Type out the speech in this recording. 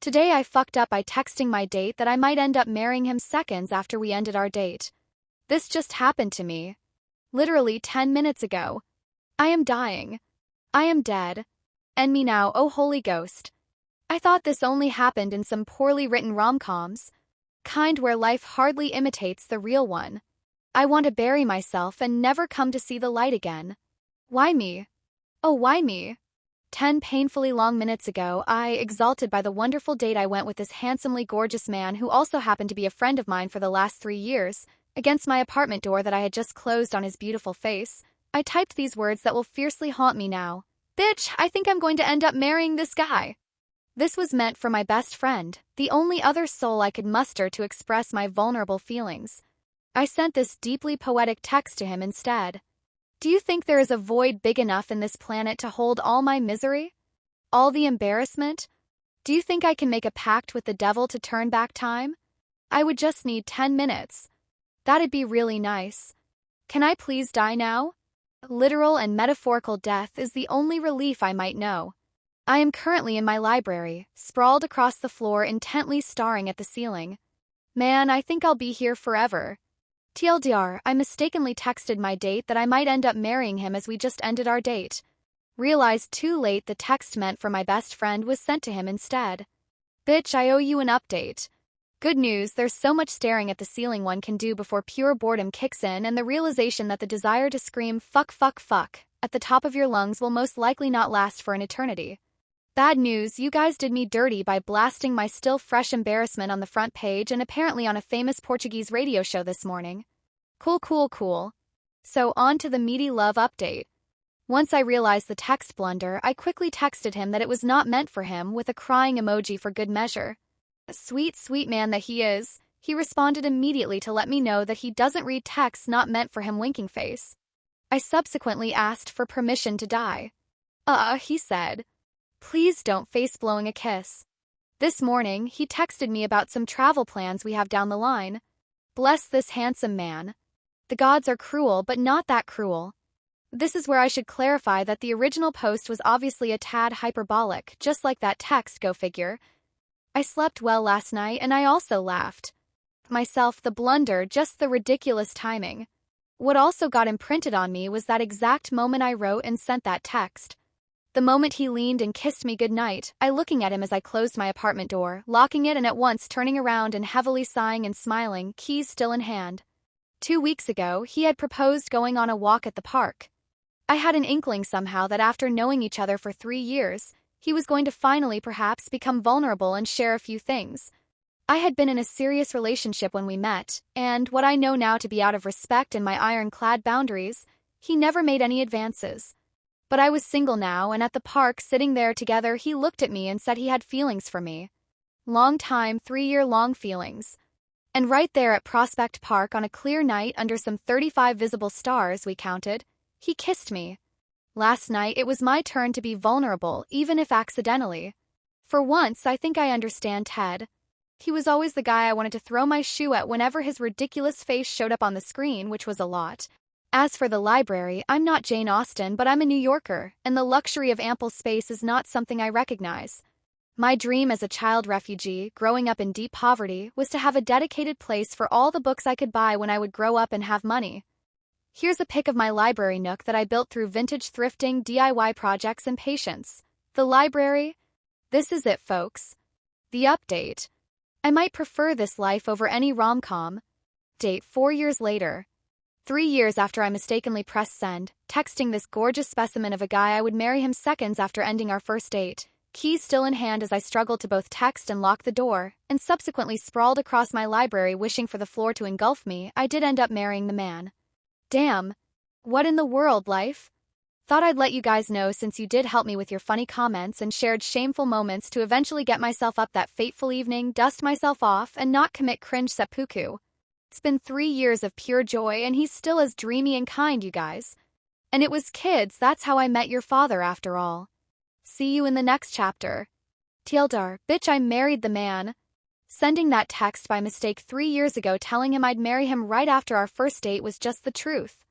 Today I fucked up by texting my date that I might end up marrying him seconds after we ended our date. This just happened to me. Literally 10 minutes ago. I am dying. I am dead. End me now, oh holy ghost. I thought this only happened in some poorly written rom-coms. Kind where life hardly imitates the real one. I want to bury myself and never come to see the light again. Why me? Oh, why me? 10 painfully long minutes ago, exalted by the wonderful date I went with this handsomely gorgeous man who also happened to be a friend of mine for the last 3 years, against my apartment door that I had just closed on his beautiful face, I typed these words that will fiercely haunt me now. Bitch, I think I'm going to end up marrying this guy. This was meant for my best friend, the only other soul I could muster to express my vulnerable feelings. I sent this deeply poetic text to him instead. Do you think there is a void big enough in this planet to hold all my misery? All the embarrassment? Do you think I can make a pact with the devil to turn back time? I would just need 10 minutes. That'd be really nice. Can I please die now? Literal and metaphorical death is the only relief I might know. I am currently in my library, sprawled across the floor intently staring at the ceiling. Man, I think I'll be here forever. TLDR, I mistakenly texted my date that I might end up marrying him as we just ended our date. Realized too late the text meant for my best friend was sent to him instead. Bitch, I owe you an update. Good news, there's so much staring at the ceiling one can do before pure boredom kicks in and the realization that the desire to scream fuck fuck fuck at the top of your lungs will most likely not last for an eternity. Bad news, you guys did me dirty by blasting my still fresh embarrassment on the front page and apparently on a famous Portuguese radio show this morning. Cool. So on to the meaty love update. Once I realized the text blunder, I quickly texted him that it was not meant for him with a crying emoji for good measure. Sweet man that he is, he responded immediately to let me know that he doesn't read texts not meant for him winking face. I subsequently asked for permission to die. He said. Please don't face blowing a kiss. This morning, he texted me about some travel plans we have down the line. Bless this handsome man. The gods are cruel, but not that cruel. This is where I should clarify that the original post was obviously a tad hyperbolic, just like that text, go figure. I slept well last night and I also laughed. Myself, the blunder, just the ridiculous timing. What also got imprinted on me was that exact moment I wrote and sent that text. The moment he leaned and kissed me goodnight, I looking at him as I closed my apartment door, locking it and at once turning around and heavily sighing and smiling, keys still in hand. 2 weeks ago, he had proposed going on a walk at the park. I had an inkling somehow that after knowing each other for 3 years, he was going to finally perhaps become vulnerable and share a few things. I had been in a serious relationship when we met, and what I know now to be out of respect and my ironclad boundaries, he never made any advances. But I was single now, and at the park, sitting there together, he looked at me and said he had feelings for me. Long time, 3-year-long feelings. And right there at Prospect Park on a clear night under some 35 visible stars, we counted, he kissed me. Last night, it was my turn to be vulnerable, even if accidentally. For once, I think I understand Ted. He was always the guy I wanted to throw my shoe at whenever his ridiculous face showed up on the screen, which was a lot. As for the library, I'm not Jane Austen, but I'm a New Yorker, and the luxury of ample space is not something I recognize. My dream as a child refugee, growing up in deep poverty, was to have a dedicated place for all the books I could buy when I would grow up and have money. Here's a pic of my library nook that I built through vintage thrifting, DIY projects, and patience. The library? This is it, folks. The update. I might prefer this life over any rom-com. Date 4 years later. 3 years after I mistakenly pressed send, texting this gorgeous specimen of a guy I would marry him seconds after ending our first date, keys still in hand as I struggled to both text and lock the door, and subsequently sprawled across my library wishing for the floor to engulf me, I did end up marrying the man. Damn. What in the world, life? Thought I'd let you guys know since you did help me with your funny comments and shared shameful moments to eventually get myself up that fateful evening, dust myself off, and not commit cringe seppuku. It's been 3 years of pure joy and he's still as dreamy and kind, you guys. And it was kids, that's how I met your father after all. See you in the next chapter. TLDR, bitch, I married the man. Sending that text by mistake 3 years ago telling him I'd marry him right after our first date was just the truth.